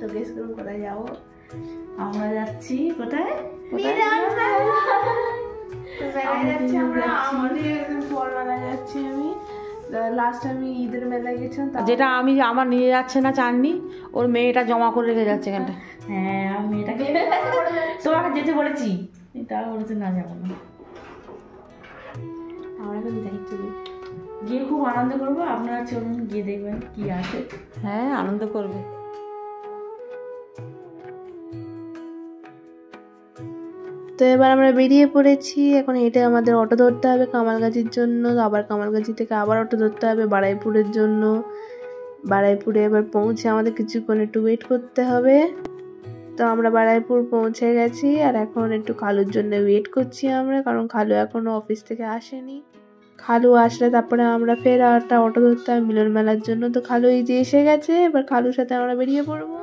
তো গেস করুন কোথায় যাবো। আমরা যাচ্ছি কোথায় যাচ্ছি আমি। লাস্ট আমি ঈদের মেলায় গেছিলাম, যেটা আমি আমার নিয়ে যাচ্ছে না চাননি, ওর মেয়েটা জমা করে রেখে যাচ্ছে এখানটা। হ্যাঁ আমি মেয়েটাকে তোমাকে যেতে বলেছি, তারা বলেছে না যাবো না। আমরা এখন দায়িত্ব গিয়ে খুব আনন্দ করবো, আপনারা চলুন গিয়ে দেখবেন কি আছে। হ্যাঁ আনন্দ করবে। তো এবার আমরা বেরিয়ে পড়েছি। এখন হেঁটে আমাদের অটো ধরতে হবে কামালগাছির জন্য, আবার কামালগাছি থেকে আবার অটো ধরতে হবে বারুইপুরের জন্য। বারুইপুরে এবার পৌঁছে আমাদের কিছুক্ষণ একটু ওয়েট করতে হবে। তো আমরা বারুইপুর পৌঁছে গেছি, আর এখন একটু খালুর জন্য ওয়েট করছি আমরা, কারণ খালু এখনো অফিস থেকে আসেনি। খালু আসলে তারপরে আমরা ফের একটা অটো ধরতে হবে মিলন মেলার জন্য। তো খালু এই যে এসে গেছে, এবার খালুর সাথে আমরা বেরিয়ে পড়বো।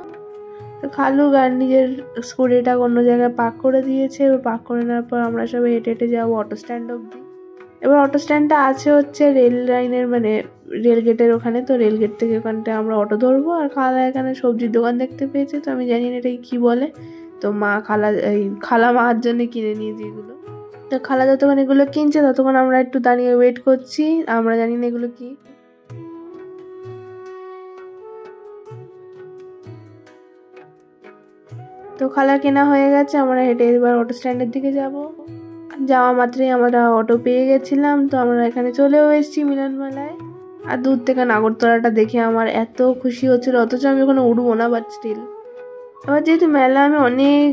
তো খালু নিজের স্কুটিটা অন্য জায়গায় পার্ক করে দিয়েছে। এবার পার্ক করে নেওয়ার পর আমরা সবাই হেঁটে হেঁটে যাবো অটো স্ট্যান্ড অব্দি। এবার অটো স্ট্যান্ডটা আছে হচ্ছে রেল লাইনের মানে রেল গেটের ওখানে। তো রেল গেট থেকে ওখানটা আমরা অটো ধরবো। আর খালা এখানে সবজির দোকান দেখতে পেয়েছে, তো আমি জানি না এটাই কী বলে। তো খালা মার জন্য কিনে নিয়েছি এগুলো। তো খালা যতক্ষণ এগুলো কিনছে ততক্ষণ আমরা একটু দাঁড়িয়ে ওয়েট করছি, আমরা জানি না এগুলো কি। তো খালা কেনা হয়ে গেছে, আমরা হেঁটে এবার অটো স্ট্যান্ডের দিকে যাব। যাওয়া মাত্রই আমরা অটো পেয়ে গেছিলাম। তো আমরা এখানে চলেও এসেছি মিলন মেলায়। আর দূর থেকে নাগরতলাটা দেখে আমার এত খুশি হচ্ছিল, অথচ আমি ওখানে উঠবো না, বাট স্টিল আবার যেহেতু মেলা আমি অনেক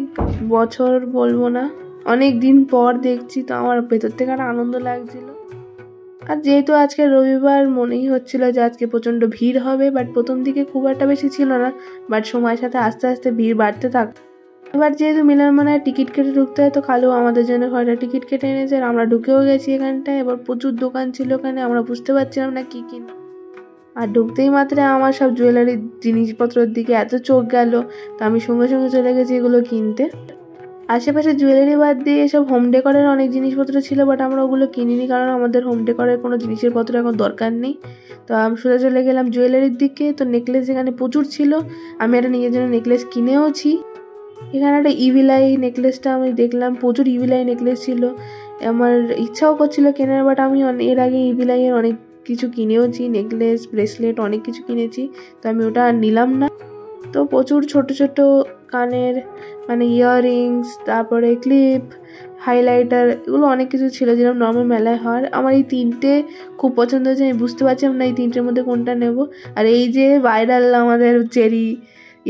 বছর বলবো না, অনেক দিন পর দেখছি, তো আমার ভেতর থেকে একটা আনন্দ লাগছিল। আর যেহেতু আজকে রবিবার, মনেই হচ্ছিল যে আজকে প্রচণ্ড ভিড় হবে, বাট প্রথম দিকে খুব একটা বেশি ছিল না, বাট সময়ের সাথে আস্তে আস্তে ভিড় বাড়তে থাক। এবার যেহেতু মিলন মেলায় টিকিট কেটে ঢুকতে হয়, তো খালু আমাদের জন্য কয়টা টিকিট কেটে এনেছে, আর আমরা ঢুকেও গেছি এখানটায়। এবার প্রচুর দোকান ছিল ওখানে, আমরা বুঝতে পারছিলাম না কি কিনব। আর ঢুকতেই মাত্র আমার সব জুয়েলারির জিনিসপত্রের দিকে এত চোখ গেল, তো আমি সঙ্গে সঙ্গে চলে গেছি এগুলো কিনতে। আশেপাশে জুয়েলারি বাদ দিয়ে এসব হোম ডেকোরের অনেক জিনিসপত্র ছিল, বাট আমরা ওগুলো কিনিনি, কারণ আমাদের হোম ডেকোরের কোনো জিনিসের পত্র এখন দরকার নেই। তো আমি সোজা চলে গেলাম জুয়েলারির দিকে। তো নেকলেস এখানে প্রচুর ছিল, আমি একটা নিজের জন্য নেকলেস কিনেওছি। এখানে একটা ইভিলাই নেকলেসটা আমি দেখলাম, প্রচুর ইভিলাই নেকলেস ছিল, আমার ইচ্ছাও করছিল কেনার, বাট আমি এর আগে ইভিলাইয়ের অনেক কিছু কিনেওছি, নেকলেস ব্রেসলেট অনেক কিছু কিনেছি, তো আমি ওটা আর নিলাম না। তো প্রচুর ছোট ছোট কানের মানে ইয়াররিংস, তারপরে ক্লিপ, হাইলাইটার, এগুলো অনেক কিছু ছিল যেরকম নর্মাল মেলায় হয়। আমার এই তিনটে খুব পছন্দ হয়েছে, আমি বুঝতে পারছিলাম না এই তিনটের মধ্যে কোনটা নেব। আর এই যে ভাইরাল আমাদের চেরি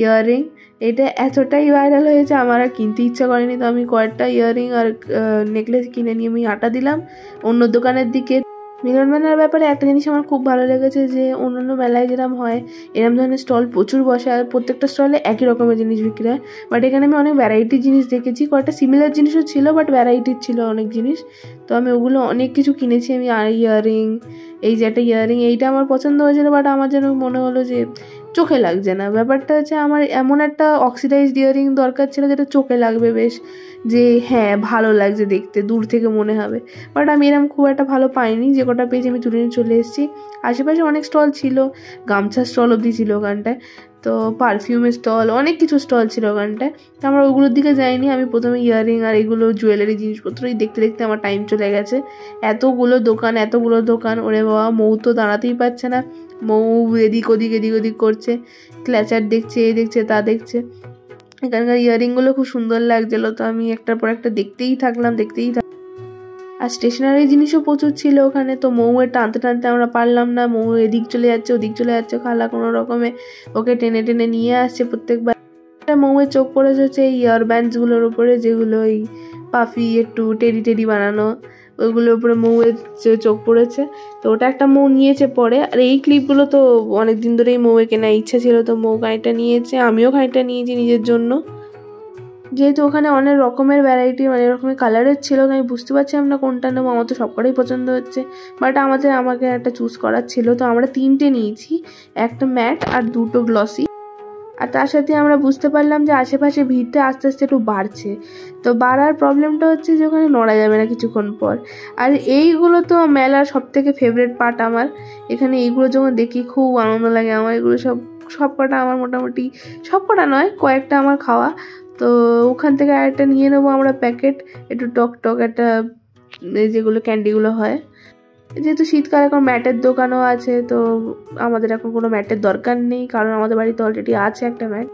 ইয়াররিং, এটা এতটাই ভাইরাল হয়েছে আমার আর কিনতে ইচ্ছা করেনি। তো আমি কয়েকটা ইয়াররিং আর নেকলেস কিনে নিয়ে আমি আটা দিলাম অন্য দোকানের দিকে। মিলন মেলার ব্যাপারে একটা জিনিস আমার খুব ভালো লেগেছে, যে অন্যান্য মেলায় যেরকম হয় এরকম ধরনের স্টল প্রচুর বসে, আর প্রত্যেকটা স্টলে একই রকমের জিনিস বিক্রি হয়, বাট এখানে আমি অনেক ভ্যারাইটির জিনিস দেখেছি। কয়েকটা সিমিলার জিনিসও ছিল, বাট ভ্যারাইটির ছিল অনেক জিনিস। তো আমি ওগুলো অনেক কিছু কিনেছি। আমি ইয়াররিং, এই যে একটা ইয়াররিং, এইটা আমার পছন্দ হয়েছিল, বাট আমার যেন মনে হলো যে চোখে লাগছে না। ব্যাপারটা হচ্ছে আমার এমন একটা অক্সিডাইজড ইয়াররিং দরকার ছিল যেটা চোখে লাগবে বেশ, যে হ্যাঁ ভালো লাগছে দেখতে, দূর থেকে মনে হবে, বাট আমি এরকম খুব একটা ভালো পাইনি। যে কটা পেয়েছি আমি তুলে নিয়ে চলে এসেছি। আশেপাশে অনেক স্টল ছিল, গামছার স্টল অবধি ছিল ওখানটায়, তো পারফিউমের স্টল, অনেক কিছু স্টল ছিল ওখানটায়। তো আমরা ওগুলোর দিকে যাইনি, আমি প্রথমে ইয়াররিং আর এগুলো জুয়েলারি জিনিসপত্রই দেখতে দেখতে আমার টাইম চলে গেছে। এতগুলো দোকান, ওরে বাবা, মৌ তো দাঁড়াতেই পারছে না, মৌ এদিক ওদিক করছে, ক্ল্যাচার দেখছে, এ দেখছে তা দেখছে। এখানকার ইয়াররিংগুলো খুব সুন্দর লাগছিলো, তো আমি একটার পর একটা দেখতেই থাকলাম। আর স্টেশনারি জিনিসও প্রচুর ছিল ওখানে। তো মৌয়ের টানতে আমরা পারলাম না, মৌ এদিক চলে যাচ্ছে ওদিক চলে যাচ্ছে, খালা কোনো রকমে ওকে টেনে টেনে নিয়ে আসছে প্রত্যেকবার। মৌয়ের চোখ পড়েছে হচ্ছে এই ইয়ারব্যান্ডসগুলোর উপরে, যেগুলো এই পাফি একটু টেডি বানানো, ওইগুলোর উপরে মৌয়ের চোখ পড়েছে। তো ওটা একটা মৌ নিয়েছে পরে। আর এই ক্লিপগুলো তো অনেকদিন ধরেই মৌয়ে কেনার ইচ্ছা ছিল, তো মৌ খানিকটা নিয়েছে, আমিও খানিকটা নিয়েছি নিজের জন্য। যেহেতু ওখানে অনেক রকমের ভ্যারাইটি, অনেক রকমের কালারের ছিল, তো আমি বুঝতে পারছিলাম না কোনটা নেবো। আমার তো সবকটাই পছন্দ হচ্ছে, বাট আমাকে একটা চুজ করার ছিল, তো আমরা তিনটে নিয়েছি, একটা ম্যাট আর দুটো গ্লসি। আর তার সাথে আমরা বুঝতে পারলাম যে আশেপাশে ভিড়টা আস্তে আস্তে একটু বাড়ছে। তো বাড়ার প্রবলেমটা হচ্ছে যে ওখানে নড়া যাবে না কিছুক্ষণ পর। আর এইগুলো তো মেলার সব থেকে ফেভারিট পার্ট আমার। এখানে এইগুলো যখন দেখি খুব আনন্দ লাগে আমার, এগুলো সব সবকটা আমার মোটামুটি, সবকটা নয় কয়েকটা আমার খাওয়া। তো ওখান থেকে আরেকটা নিয়ে নেবো আমরা প্যাকেট, একটু টক টক একটা, যেগুলো ক্যান্ডিগুলো হয়। যেহেতু শীতকালে এখন ম্যাটের দোকানও আছে, তো আমাদের এখন কোনো ম্যাটের দরকার নেই, কারণ আমাদের বাড়িতে অলরেডি আছে একটা ম্যাট।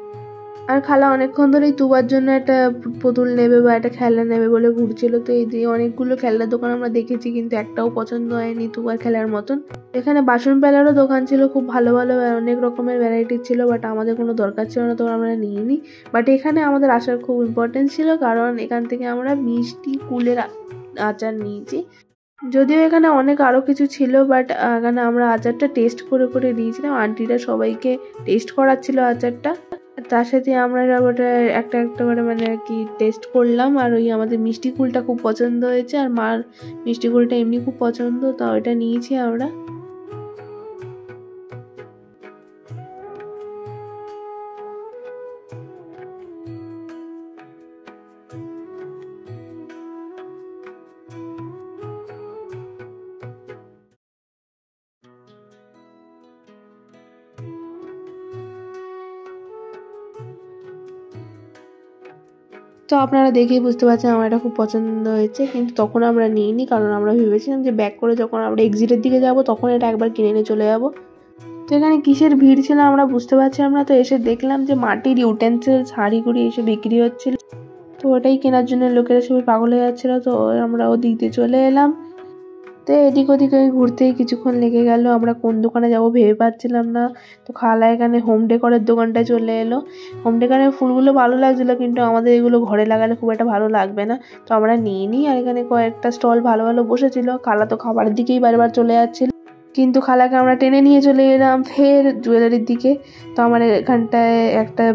আর খালা অনেকক্ষণ ধরেই তুবার জন্য একটা পুতুল নেবে বা একটা খেলনা নেবে বলে ঘুরছিল। তো এই দিয়ে অনেকগুলো খেলনার দোকান আমরা দেখেছি, কিন্তু একটাও পছন্দ হয়নি তুবার খেলার মতন। এখানে বাসন পেলারও দোকান ছিল, খুব ভালো ভালো অনেক রকমের ভ্যারাইটির ছিল, বাট আমাদের কোনো দরকার ছিল না, তো আমরা নিইনি। বাট এখানে আমাদের আসার খুব ইম্পর্টেন্স ছিল, কারণ এখান থেকে আমরা মিষ্টি কুলের আচার নিয়েছি। যদিও এখানে অনেক আরও কিছু ছিল, বাট এখানে আমরা আচারটা টেস্ট করে করে দিয়েছিলাম। আন্টিরা সবাইকে টেস্ট করাচ্ছিল আচারটা, তার সাথে আমরা ওটা একটা একটা করে মানে আর কি টেস্ট করলাম। আর ওই আমাদের মিষ্টি কুলটা খুব পছন্দ হয়েছে, আর মার মিষ্টি কুলটা এমনি খুব পছন্দ, তো ওইটা নিয়েছি আমরা। তো আপনারা দেখেই বুঝতে পারছেন আমার এটা খুব পছন্দ হয়েছে, কিন্তু তখন আমরা নিইনি, কারণ আমরা ভেবেছিলাম যে ব্যাক করে যখন আমরা এক্সিটের দিকে যাব তখন এটা একবার কিনে নিয়ে চলে যাব। তো এখানে কিসের ভিড় ছিল আমরা বুঝতে পারছিলাম না। তো এসে দেখলাম যে মাটির ইউটেন্সিলস হাঁড়িগুড়ি এসে বিক্রি হচ্ছিল, তো ওটাই কেনার জন্য লোকেরা সবাই পাগল হয়ে যাচ্ছিলো। তো আমরা ওদিকে চলে এলাম। তো এদিক ওদিক ঘুরতেই কিছুক্ষণ লেগে গেল, আমরা কোন দোকানে যাব ভেবে পাচ্ছিলাম না। তো খালা এখানে হোম ডেকোরের দোকানটায় চলে এলো। হোম ডেকোরের ফুলগুলো ভালো লাগছিলো, কিন্তু আমাদের এগুলো ঘরে লাগালে খুব একটা ভালো লাগবে না, তো আমরা নিইনি। আর এখানে কয়েকটা স্টল ভালো ভালো বসেছিল। খালা তো খাবারের দিকেই বারবার চলে যাচ্ছিল, কিন্তু খালাকে আমরা টেনে নিয়ে চলে এলাম ফের জুয়েলারির দিকে। তো আমার এখানটায় একটা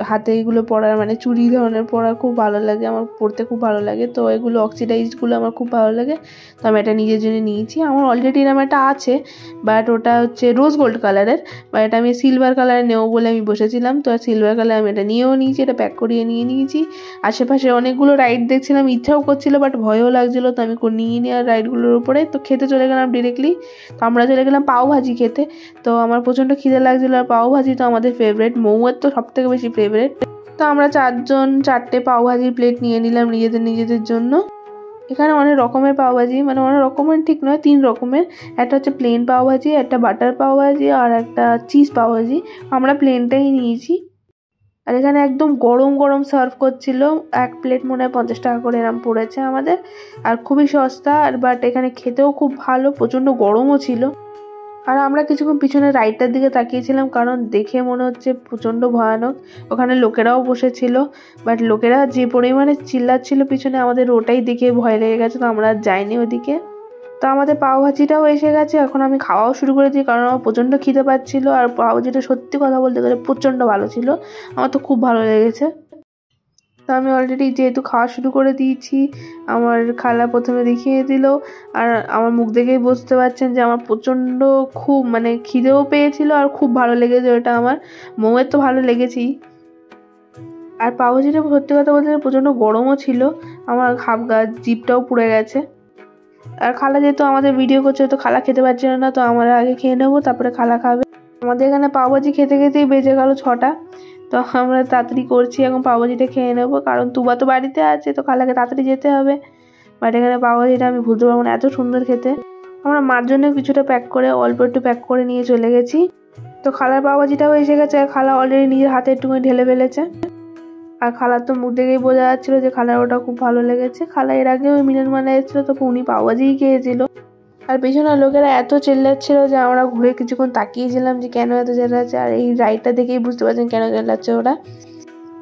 হাতে এগুলো পরা মানে চুড়ি ধরনের পরা খুব ভালো লাগে, আমার পরতে খুব ভালো লাগে। তো এগুলো অক্সিডাইজডগুলো আমার খুব ভালো লাগে, তো আমি এটা নিজের জন্য নিয়েছি। আমার অলরেডি এরকম একটা আছে, বাট ওটা হচ্ছে রোজ গোল্ড কালারের, বা এটা আমি সিলভার কালারে নেবো বলে আমি বসেছিলাম। তো সিলভার কালার আমি এটা নিয়েও নিয়েছি, এটা প্যাক করিয়ে নিয়ে নিয়েছি। আশেপাশে অনেকগুলো রাইড দেখছিলাম, ইচ্ছাও করছিলো বাট ভয়ও লাগছিলো, তো আমি নিয়ে নিই আর রাইডগুলোর উপরে। তো খেতে চলে গেলাম ডিরেক্টলি। তো আমরা চলে গেলাম পাও ভাজি খেতে। তো আমার প্রচণ্ড খিদে লাগছিলো, আর পাও ভাজি তো আমাদের ফেভারিট, মৌয়ের তো সব থেকে বেশি ফেভারিট। তো আমরা 4 জন 4টে পাও ভাজির প্লেট নিয়ে নিলাম নিজেদের জন্য। এখানে অনেক রকমের পাওভাজি, মানে অনেক রকমের ঠিক নয়, 3 রকমের। একটা হচ্ছে প্লেন পাওভাজি, একটা বাটার পাওভাজি, আর একটা চিজ পাওভাজি। আমরা প্লেনটাই নিয়েছি। আর এখানে একদম গরম গরম সার্ভ করছিল, এক প্লেট মনে হয় 50 টাকা করে এরম পড়েছে আমাদের, আর খুবই সস্তা। আর বাট এখানে খেতেও খুব ভালো, প্রচণ্ড গরমও ছিল। আর আমরা কিছুক্ষণ পিছনে রাইডটার দিকে তাকিয়েছিলাম, কারণ দেখে মনে হচ্ছে প্রচণ্ড ভয়ানক। ওখানে লোকেরাও বসেছিল, বাট লোকেরা যে পরিমাণে চিল্লাচ্ছিল পিছনে, আমাদের ওটাই দেখে ভয় লেগে গেছে, তো আমরা আর যাইনি ওদিকে। তো আমাদের পাওভাজিটাও এসে গেছে, এখন আমি খাওয়াও শুরু করেছি, কারণ আমার প্রচণ্ড খিদে পাচ্ছিলো। আর পাওভাজিটা সত্যি কথা বলতে গেলে প্রচণ্ড ভালো ছিল, আমার তো খুব ভালো লেগেছে। তো আমি অলরেডি যেহেতু খাওয়া শুরু করে দিয়েছি, আমার খালা প্রথমে দেখিয়ে দিল। আর আমার মুখ দেখেই বুঝতে পারছেন যে আমার প্রচণ্ড খুব মানে খিদেও পেয়েছিল, আর খুব ভালো লেগেছে ওটা আমার। মৌয়ের তো ভালো লেগেছেই। আর পাউভাজিটা সত্যি কথা বলতে প্রচণ্ড গরমও ছিল, আমার জিভটাও পুড়ে গেছে। আর খালা যেহেতু আমাদের ভিডিও করছে, তো খালা খেতে পারছিল না, তো আমরা আগে খেয়ে নেবো, তারপরে খালা খাবে। আমাদের এখানে পাউভাজি খেতে খেতেই বেজে গেল 6টা। তো আমরা তাড়াতাড়ি করছি, এখন পাউভাজিটা খেয়ে নেবো, কারণ তুবা তো বাড়িতে আছে, তো খালাকে তাড়াতাড়ি যেতে হবে। বাট এখানে পাউভাজিটা আমি ভুলতে পারবো না, এত সুন্দর খেতে। আমরা মার জন্য কিছুটা প্যাক করে, অল্প একটু প্যাক করে নিয়ে চলে গেছি। তো খালার পাউভাজিটাও এসে গেছে, আর খালা অলরেডি নিজের হাতে একটুখানি ঢেলে ফেলেছে। আর খালার তো মুখ দেখেই বোঝা যাচ্ছিলো যে খালার ওটা খুব ভালো লেগেছে। খালা এর আগেও মিলন মেলায় এসেছিলো, তো উনি পাউভাজিই খেয়েছিল। আর পেছনের লোকেরা এত চেল্লাচ্ছিল যে আমরা ঘুরে কিছুক্ষণ তাকিয়েছিলাম যে কেন এত চেল্লাচ্ছে। আর এই রাইডটা দেখেই বুঝতে পারছেন কেন চেল্লাচ্ছে ওরা।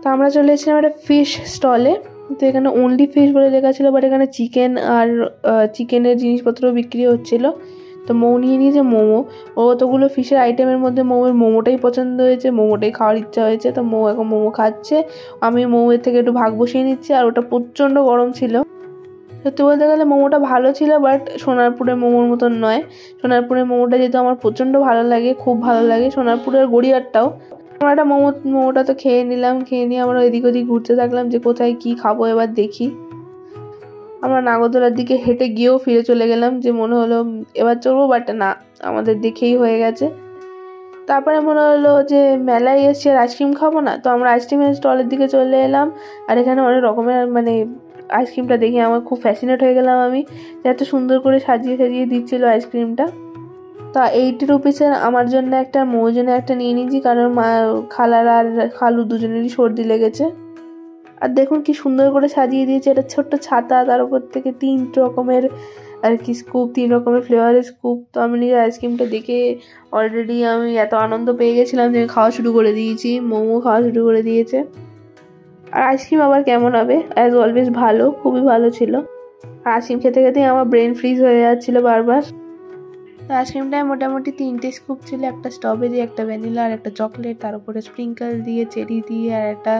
তো আমরা চলে এসেছিলাম একটা ফিশ স্টলে। তো এখানে অনলি ফিশ বলে লেখা ছিল, বাট এখানে চিকেন আর চিকেনের জিনিসপত্র বিক্রি হচ্ছিল। তো মৌ নিয়ে নিয়েছে মোমো। ও অতগুলো ফিশের আইটেমের মধ্যে মৌয়ের মোমোটাই পছন্দ হয়েছে, মোমোটাই খাওয়ার ইচ্ছা হয়েছে, তো মৌ এখন মোমো খাচ্ছে। আমি মৌয়ের থেকে একটু ভাগ বসিয়ে নিচ্ছি, আর ওটা প্রচণ্ড গরম ছিল। সত্যি বলতে গেলে মোমোটা ভালো ছিল, বাট সোনারপুরের মোমোর মতন নয়। সোনারপুরের মোমোটা যেহেতু আমার প্রচণ্ড ভালো লাগে, খুব ভালো লাগে, সোনারপুরের গড়িয়ারটাও। আমরা একটা মোমোটা তো খেয়ে নিলাম, খেয়ে নিয়ে আমরা এদিক ওদিক ঘুরতে থাকলাম যে কোথায় কি খাবো এবার দেখি। আমরা নাগরদোলার দিকে হেঁটে গিয়েও ফিরে চলে গেলাম, যে মনে হলো এবার চলবো, বাট না, আমাদের দেখেই হয়ে গেছে। তারপরে মনে হলো যে মেলায় এসছি আর আইসক্রিম খাবো না, তো আমরা আইসক্রিমের স্টলের দিকে চলে এলাম। আর এখানে অনেক রকমের মানে আইসক্রিমটা দেখে আমার খুব ফ্যাসিনেট হয়ে গেলাম আমি, যে এত সুন্দর করে সাজিয়ে সাজিয়ে দিচ্ছিলো আইসক্রিমটা। তা 80 রুপিসের আমার জন্য একটা, মৌর জন্য একটা নিয়ে নিয়েছি, কারণ খালার আর খালু দুজনেরই সর্দি লেগেছে। আর দেখুন কি সুন্দর করে সাজিয়ে দিয়েছে, এটা ছোট্ট ছাতা, তার উপর থেকে 3 রকমের আর কি স্কুপ, 3 রকমের ফ্লেভারের স্কুপ। তো আমি নিজের আইসক্রিমটা দেখে অলরেডি আমি এত আনন্দ পেয়ে গেছিলাম যে খাওয়া শুরু করে দিয়েছি, মোমো খাওয়া শুরু করে দিয়েছে। আর আইসক্রিম আবার কেমন হবে, অ্যাজ অলওয়েজ ভালো, খুবই ভালো ছিল। আর আইসক্রিম খেতে খেতেই আমার ব্রেন ফ্রিজ হয়ে যাচ্ছিলো বারবার। তো আইসক্রিমটায় মোটামুটি 3টে স্কুপ ছিল, একটা স্ট্রবেরি, একটা ভ্যানিলা আর একটা চকলেট, তার উপরে স্প্রিঙ্কল দিয়ে, চেরি দিয়ে আর একটা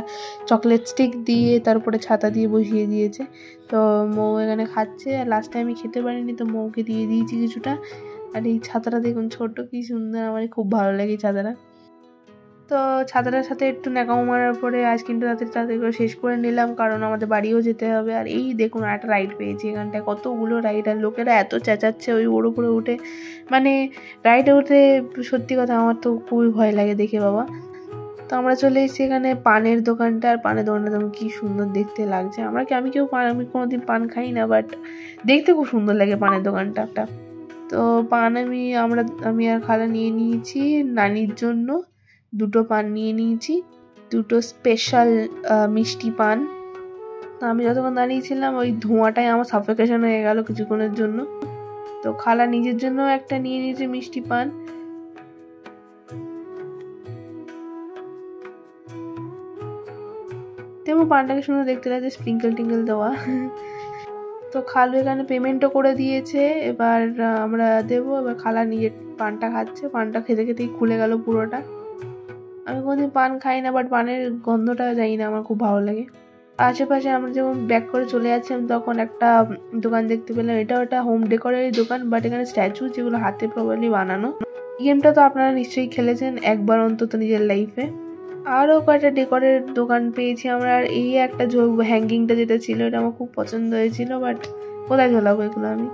চকলেট স্টিক দিয়ে, তার উপরে ছাতা দিয়ে বসিয়ে দিয়েছে। তো মৌ এখানে খাচ্ছে, আর লাস্টে আমি খেতে পারিনি তো মৌকে দিয়ে দিয়েছি কিছুটা। আর এই ছাতাটা দেখুন ছোট্ট কি সুন্দর, আমার খুব ভালো লাগে ছাতাটা। তো ছাতাটার সাথে একটু ন্যাকামো মারার পরে আইসক্রিমটা তাড়াতাড়ি করে শেষ করে নিলাম, কারণ আমাদের বাড়িও যেতে হবে। আর এই দেখুন একটা রাইড পেয়েছি, এখানটায় কতগুলো রাইড, আর লোকেরা এত চেঁচাচ্ছে ওর উপরে উঠে, মানে রাইডে উঠে সত্যি কথা আমার তো খুবই ভয় লাগে দেখে বাবা। তো আমরা চলে এসেছি এখানে পানের দোকানটা, আর পানের দোকানটা দেখুন কি সুন্দর দেখতে লাগছে। আমি আমি কোনোদিন পান খাই না, বাট দেখতে খুব সুন্দর লাগে পানের দোকানটা। তো পান আমি আর খালা নিয়ে নিয়েছি নানির জন্য, 2টো পান নিয়ে নিয়েছি, 2টো স্পেশাল মিষ্টি পান। তো আমি যতক্ষণ দাঁড়িয়েছিলাম ওই ধোঁয়াটাই আমার সাফোকেশন হয়ে গেল কিছুক্ষণের জন্য। তো খালা নিজের জন্য একটা নিয়ে নিয়েছে মিষ্টি পান। তেমন পানটাকে সুন্দর দেখতে লাগছে, স্প্রিঙ্কেল টিঙ্কেল দেওয়া। তো খালু এখানে পেমেন্টও করে দিয়েছে, এবার আমরা দেবো। এবার খালা নিজের পানটা খাচ্ছে, পানটা খেতে খেতেই খুলে গেল পুরোটা। আমি কোনোদিন পান খাই না, বাট পানের গন্ধটা জানি না, আমার খুব ভালো লাগে। আশেপাশে আমরা যখন ব্যাক করে চলে যাচ্ছিলাম তখন একটা দোকান দেখতে পেলাম, এটা হোম ডেকোরের দোকান, বাট এখানে স্ট্যাচু যেগুলো হাতে প্রবাবলি বানানো। গেমটা তো আপনারা নিশ্চয়ই খেলেছেন একবার অন্তত নিজের লাইফে। আরও কয়েকটা ডেকোরের দোকান পেয়েছি আমরা। আর এই একটা হ্যাঙ্গিংটা যেটা ছিল এটা আমার খুব পছন্দ হয়েছিল, বাট কোথায় ঝোলাবো এগুলো আমি,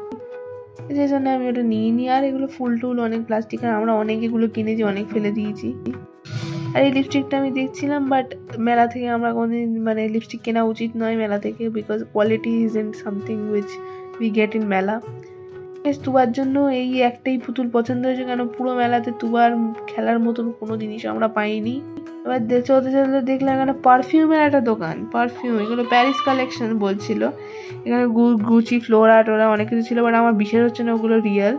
সেই জন্য আমি ওটা নিয়ে নিই। আর এগুলো ফুল টুল অনেক প্লাস্টিক, আর আমরা অনেক এগুলো কিনেছি, অনেক ফেলে দিয়েছি। আর এই লিপস্টিকটা আমি দেখছিলাম, বাট মেলা থেকে আমরা কোনোদিন মানে লিপস্টিক কেনা উচিত নয় মেলা থেকে, because quality is in something which we get in মেলা। তুবার জন্য এই একটাই পুতুল পছন্দ হয়েছে, কেন পুরো মেলাতে তুবার খেলার মতন কোনো জিনিস আমরা পাইনি। এবার চলতে চলতে দেখলাম এখানে পারফিউমের একটা দোকান, পারফিউম, এগুলো প্যারিস কালেকশন বলছিল। এখানে গুচি, ফ্লোরা টোরা অনেক কিছু ছিল, বাট আমার বিশেষ হচ্ছে না ওগুলো রিয়েল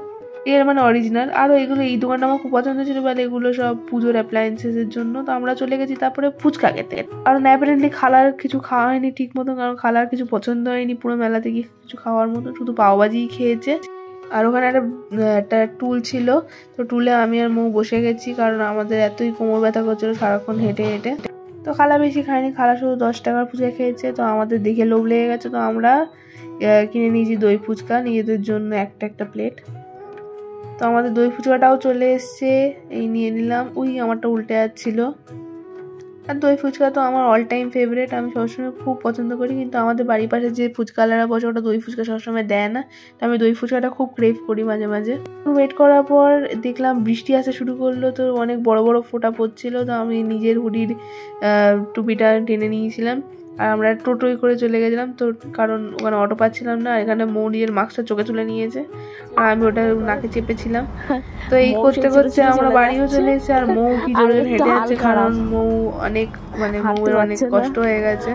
মানে অরিজিনাল। আরও এগুলো, এই দোকানটা আমার খুব পছন্দ ছিল, বলে এগুলো সব পুজোর অ্যাপ্লায়েন্সেসের জন্য। তো আমরা চলে গেছি তারপরে ফুচকা খেতে। আর অ্যাপারেন্টলি খালার কিছু খাওয়া হয়নি ঠিক মতো, কারণ খালার কিছু পছন্দ হয়নি পুরো মেলাতে গিয়ে কিছু খাওয়ার মতো, শুধু পাওভাজিই খেয়েছে। আর ওখানে একটা টুল ছিল, তো টুলে আমি আর মৌ বসে গেছি, কারণ আমাদের এতই কোমর ব্যথা করছিল সারাক্ষণ হেঁটে হেঁটে। তো খালা বেশি খায়নি, খালা শুধু 10 টাকার ফুচকা খেয়েছে। তো আমাদের দেখে লোভ লেগে গেছে, তো আমরা কিনে নিয়েছি দই ফুচকা নিজেদের জন্য একটা প্লেট। তো আমাদের দই ফুচকাটাও চলে এসছে, এই নিয়ে নিলাম। আমারটা উল্টে যাচ্ছিলো। আর দই ফুচকা তো আমার অল টাইম ফেভারিট, আমি সবসময় খুব পছন্দ করি। কিন্তু আমাদের বাড়ির পাশে যে ফুচকাওয়ালারা বসে ওটা দই ফুচকা সবসময় দেয় না, তো আমি দই ফুচকাটা খুব ক্রেভ করি মাঝে মাঝে। ওয়েট করার পর দেখলাম বৃষ্টি আসা শুরু করলো, তো অনেক বড় বড় ফোঁটা পড়ছিল। তো আমি নিজের হুডির টুপিটা টেনে নিয়েছিলাম, আর আমরা টোটোই করে চলে গেছিলাম। তো কারণ ওখানে অটো পাচ্ছিলাম না, এখানে মৌ নিজের মাস্কটা চোখে তুলে নিয়েছে, আর আমি ওটা নাকে চেপেছিলাম। তো এই করতে করতে আমরা বাড়িও চলে এসেছি, আর মৌ কি জোরে হেঁটে যাচ্ছে, কারণ মৌ অনেক মৌয়ের অনেক কষ্ট হয়ে গেছে।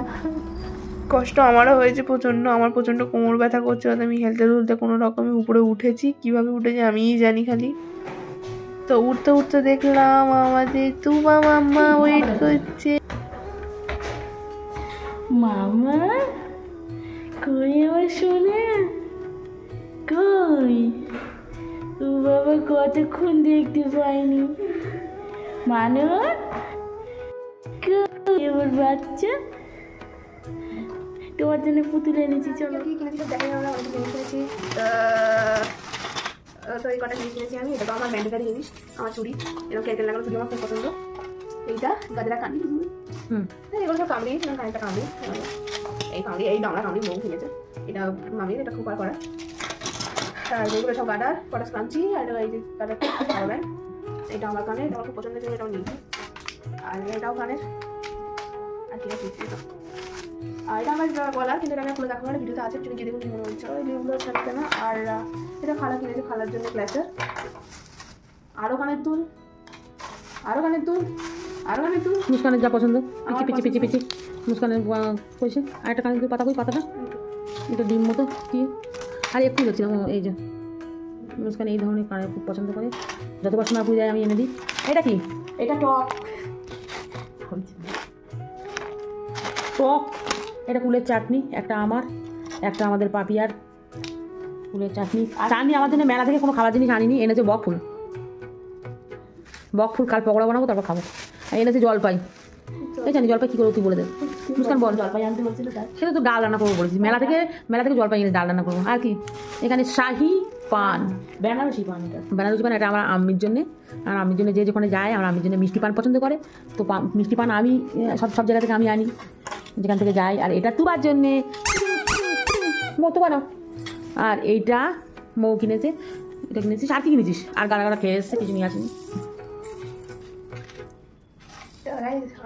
কষ্ট আমারও হয়েছে প্রচণ্ড, আমার প্রচণ্ড কোমর ব্যথা করছে, আমি হেলতে দুলতে কোনো রকমে উপরে উঠেছি। কিভাবে উঠেছি আমিই জানি খালি। তো উঠতে উঠতে দেখলাম আমাদের তুবা মাম্মা ওয়েট করছে। মামা কই আমার সোনা, কই? ও বাবা কতক্ষণ দেখতে পাইনি। মানব কই আমার বাচ্চা, তোমার জন্য পুতুল এনেছি, চলো। কি কিনেছি দেখাই, আমরা অনেক জিনিস কিনেছি। তো এই কটা জিনিস কিনেছি আমি, এটা তো আমার ম্যান্ডেটারি জিনিস, আমার চুড়ি, এরকম কেটে লাগানো চুড়ি আমার খুব পছন্দ। এইটা গাজরা কাঁদি, এগুলো সব কামড়ি, কাঁদিটা কামড়ি, এই কামড়ি, এই ডামড়া কামড়ি মৌ কিনেছে, এটা মামির, এটা খুব করা। আর যেগুলো সব গাডার, কটা স্ক্রাঞ্চি, আর এই যে গাডার পাওয়ার ব্যাংক, এটা আমার কানের, এটা আমার খুব পছন্দের জন্য এটাও নিয়েছি। আর এটাও কানের, আর কি আছে এটা। আর এটা আমার গলার, কিন্তু এটা আমি খুলে দেখাবো না, ভিডিওতে আছে, তুমি গিয়ে দেখুন কি মনে হচ্ছে। ওই লিঙ্কগুলো থাকবে না। আর এটা খালা কিনেছে, খালার জন্য ক্লাসের। আরও কানের দুল, আরও কানের দুল, আরও কানের দুল। মুস্কানের যা পছন্দ, পিচি পিচি পিচি পিচি মুস্কানের কইছে। আর একটা কানের দুল পাতা, কই পাতাটা, এটা ডিম মতো কি। আর একটু হচ্ছিল এই যে মুস্কান এই ধরনের কানের খুব পছন্দ করে, যতবার সোনার পূজায় আমি এনে দিই। এটা কি? এটা টক টক। এটা কুলের চাটনি, একটা আমার, একটা আমাদের পাপিয়ার। কুলের চাটনি চাটনি আমার জন্য মেলা থেকে কোনো খাবার জিনিস আনিনি, এনেছে বক ফুল। বক ফুল কাল পকোড়া বানাবো, তারপর খাবো। আর এনেছে জলপাই। এই জানি জলপাই কী করে তুই বলে দেব। মুস্কান বল। জলপাই আনতে বলছিল তাই। সেটা তো ডাল রান্না করবো বলেছি, মেলা থেকে জলপাই এনে ডাল রান্না করবো। আর কি এখানে শাহি পান, বেনারসি পান। এটা বেনারসি পান, এটা আমার আম্মির জন্যে। আর আম্মির জন্য যে যেখানে যায়, আমার আম্মির জন্য মিষ্টি পান পছন্দ করে, তো মিষ্টি পান আমি সব জায়গা থেকে আমি আনি, যেখান থেকে যাই। আর এটা তুবার জন্যে মতো বানাও। আর এইটা মৌ কিনেছে, এটা কিনেছিস। আর কি কিনেছিস? আর গাড়া খেয়ে এসছে, কিছু নিয়ে আসেনি।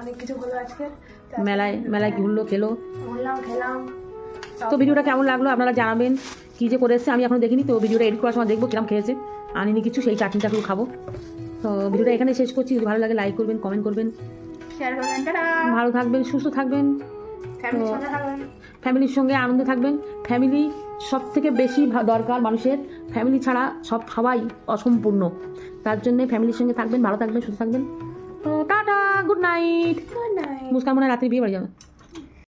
অনেক কিছু হলো আজকে, মেলায় ঘুরলো, খেলো। বললাম, খেলাম। তো ভিডিওটা কেমন লাগলো আপনারা জানাবেন। কী যে করে এসছে আমি এখনো দেখিনি, তো ভিডিওটা এডিট করার সময় দেখবো কিরম খেয়েছে। আনিনি কিছু, সেই চাটনিটা একটু খাবো। তো ভিডিওটা এখানে শেষ করছি। যদি ভালো লাগে লাইক করবেন, কমেন্ট করবেন, শেয়ার করবেন। টাটা। ভালো থাকবেন, সুস্থ থাকবেন, ফ্যামিলির সঙ্গে থাকবেন। ফ্যামিলির সঙ্গে আনন্দে থাকবেন। ফ্যামিলি সব থেকে বেশি দরকার মানুষের। ফ্যামিলি ছাড়া সবাই অসম্পূর্ণ। তার জন্যে ফ্যামিলির সঙ্গে থাকবেন, ভালো থাকবেন, সুস্থ থাকবেন। তো tata, good night. Good night. Muskan মনে হয় রাত্রি বিয়ে বাড়ি যাবে।